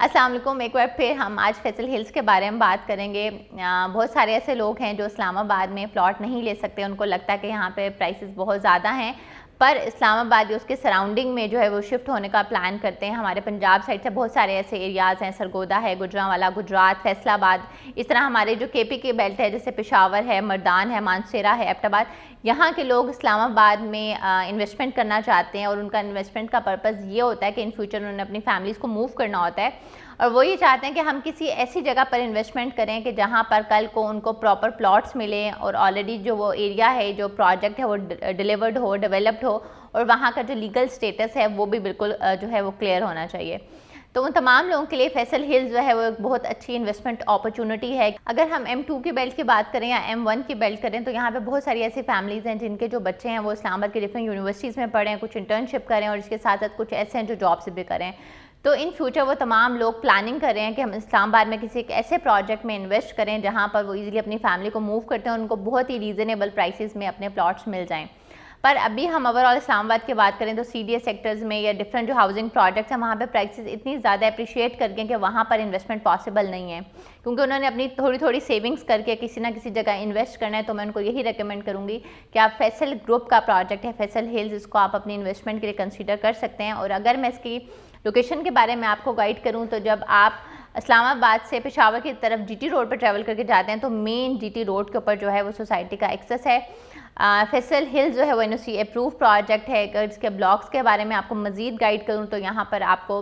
अस्सलाम वालेकुम। एक बार फिर हम आज फैसल हिल्स के बारे में बात करेंगे। बहुत सारे ऐसे लोग हैं जो इस्लामाबाद में प्लॉट नहीं ले सकते, उनको लगता है कि यहाँ पे प्राइसेस बहुत ज़्यादा हैं, पर इस्लामाबाद या उसके सराउंडिंग में जो है वो शिफ्ट होने का प्लान करते हैं। हमारे पंजाब साइड से बहुत सारे ऐसे एरियाज़ हैं, सरगोदा है, गुजरांवाला, गुजरात, फैसलाबाद, इस तरह हमारे जो केपी की बेल्ट है जैसे पेशावर है, मर्दान है, मानसेरा है, एबटाबाद, यहाँ के लोग इस्लामाबाद में इन्वेस्टमेंट करना चाहते हैं और उनका इन्वेस्टमेंट का पर्पज़ ये होता है कि इन फ्यूचर उन्होंने अपनी फैमिलीज़ को मूव करना होता है और वो ये चाहते हैं कि हम किसी ऐसी जगह पर इन्वेस्टमेंट करें कि जहाँ पर कल को उनको प्रॉपर प्लॉट्स मिलें और ऑलरेडी जो वो एरिया है, जो प्रोजेक्ट है वो डिलीवर्ड हो, डेवलप्ड हो और वहाँ का जो लीगल स्टेटस है वो भी बिल्कुल जो है वो क्लियर होना चाहिए। तो उन तमाम लोगों के लिए फैसल हिल्स जो है वो एक बहुत अच्छी इन्वेस्टमेंट अपॉर्चुनिटी है। अगर हम M2 की बेल्ट की बात करें या M1 की बेल्ट करें तो यहाँ पे बहुत सारी ऐसी फैमिलीज़ हैं जिनके जो बच्चे हैं वो इस्लामाबाद की डिफरेंट यूनिवर्सिटीज़ में पढ़ें, कुछ इंटर्नशिप करें और इसके साथ साथ कुछ ऐसे हैं जो जॉब से भी करें। तो इन फ्यूचर वो तमाम लोग प्लानिंग कर रहे हैं कि हम इस्लामाबाद में किसी एक ऐसे प्रोजेक्ट में इन्वेस्ट करें जहाँ पर वो ईज़िली अपनी फैमिली को मूव करते हैं, उनको बहुत ही रीज़नेबल प्राइसेस में अपने प्लॉट्स मिल जाएँ। पर अभी हम ओवरऑल इस्लामाबाद की बात करें तो CDS सेक्टर्स में या डिफरेंट जो हाउसिंग प्रोजेक्ट्स हैं वहाँ पे प्राइसेस इतनी ज़्यादा अप्रिशिएट कर गए कि वहाँ पर इन्वेस्टमेंट पॉसिबल नहीं है, क्योंकि उन्होंने अपनी थोड़ी थोड़ी सेविंग्स करके किसी ना किसी जगह इन्वेस्ट करना है। तो मैं उनको यही रिकमेंड करूँगी कि आप फैसल ग्रुप का प्रोजेक्ट है फैसल हिल्स, इसको आप अपनी इन्वेस्टमेंट के लिए कंसिडर कर सकते हैं। और अगर मैं इसकी लोकेशन के बारे में आपको गाइड करूँ तो जब आप इस्लामाबाद से पेशावर की तरफ GT रोड पर ट्रैवल करके जाते हैं तो मेन GT रोड के ऊपर जो है वो सोसाइटी का एक्सेस है। फैसल हिल्स जो है वो NOC अप्रूव प्रोजेक्ट है। अगर इसके ब्लॉक्स के बारे में आपको मज़ीद गाइड करूँ तो यहाँ पर आपको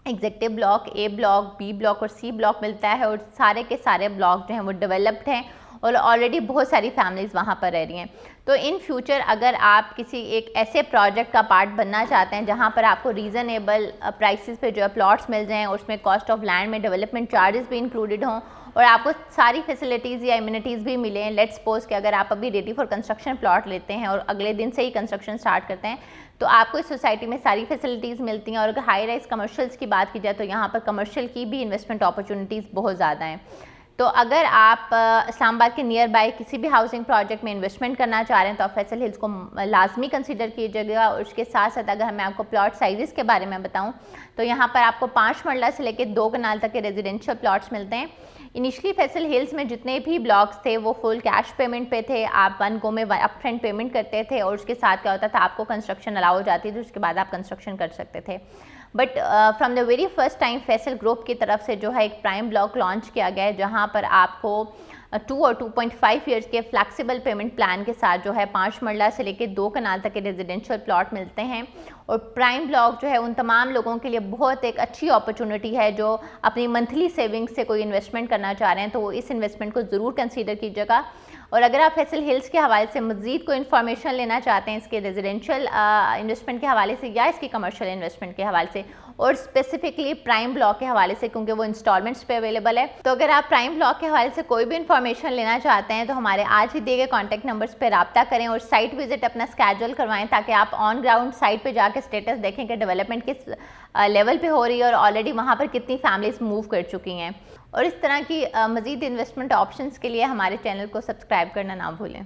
executive block, A block, B block और C ब्लॉक मिलता है और सारे के सारे ब्लॉक जो हैं वो डेवलप्ड हैं और ऑलरेडी बहुत सारी फैमिलीज़ वहाँ पर रह रही हैं। तो इन फ्यूचर अगर आप किसी एक ऐसे प्रोजेक्ट का पार्ट बनना चाहते हैं जहाँ पर आपको रीज़नेबल प्राइसेस पे जो है प्लॉट्स मिल जाएँ और उसमें कॉस्ट ऑफ लैंड में डेवलपमेंट चार्जेस भी इंक्लूडेड हों और आपको सारी फैसिलिटीज़ या इम्यूनिटीज़ भी मिलें। लेट्स सपोज कि अगर आप अभी रेडी फॉर कंस्ट्रक्शन प्लॉट लेते हैं और अगले दिन से ही कंस्ट्रक्शन स्टार्ट करते हैं तो आपको इस सोसाइटी में सारी फैसिलिटीज़ मिलती हैं। और अगर हाई राइज कमर्शियल्स की बात की जाए तो यहाँ पर कमर्शियल की भी इन्वेस्टमेंट अपॉर्चुनिटीज़ बहुत ज़्यादा हैं। तो अगर आप इस्लामाबाद के नियर बाय किसी भी हाउसिंग प्रोजेक्ट में इन्वेस्टमेंट करना चाह रहे हैं तो आप फैसल हिल्स को लाजमी कंसीडर कीजिएगा। और उसके साथ साथ अगर मैं आपको प्लॉट साइज़ के बारे में बताऊं तो यहाँ पर आपको 5 मरला से लेकर 2 कनाल तक के रेजिडेंशियल प्लॉट्स मिलते हैं। इनिशली फैसल हिल्स में जितने भी ब्लॉक्स थे वो फुल कैश पेमेंट पे थे, आप 1 गो में अप फ्रंट पेमेंट करते थे और उसके साथ क्या होता था आपको कंस्ट्रक्शन अलाउ हो जाती थी, उसके बाद आप कंस्ट्रक्शन कर सकते थे। But from the very first time Faisal group की तरफ से जो है एक प्राइम ब्लॉक लॉन्च किया गया है जहाँ पर आपको 2 और 2.5 ईयर्स के फ्लैक्सिबल पेमेंट प्लान के साथ जो है 5 मरला से लेकर 2 कनाल तक के रेजिडेंशियल प्लॉट मिलते हैं। और प्राइम ब्लॉक जो है उन तमाम लोगों के लिए बहुत एक अच्छी अपॉर्चुनिटी है जो अपनी मंथली सेविंग्स से कोई इन्वेस्टमेंट करना चाह रहे हैं, तो इस इन्वेस्टमेंट को ज़रूर कंसीडर कीजिएगा। और अगर आप फैसल हिल्स के हवाले से मज़ीद कोई इन्फॉर्मेशन लेना चाहते हैं इसके रेजिडेंशियल इन्वेस्टमेंट के हवाले से या इसकी कमर्शियल इन्वेस्टमेंट के हवाले से और स्पेसिफिकली प्राइम ब्लॉक के हवाले से, क्योंकि वो इंस्टॉलमेंट्स पे अवेलेबल है, तो अगर आप प्राइम ब्लॉक के हवाले से कोई भी इन्फॉर्मेशन लेना चाहते हैं तो हमारे आज ही दिए गए कॉन्टैक्ट नंबर्स पर रब्ता करें और साइट विजिट अपना स्केड्यूल करवाएं ताकि आप ऑन ग्राउंड साइट पर जाकर स्टेटस देखें कि डेवलपमेंट किस लेवल पे हो रही है और ऑलरेडी वहाँ पर कितनी फैमिलीज मूव कर चुकी हैं। और इस तरह की मज़ीद इन्वेस्टमेंट ऑप्शंस के लिए हमारे चैनल को सब्सक्राइब करना ना भूलें।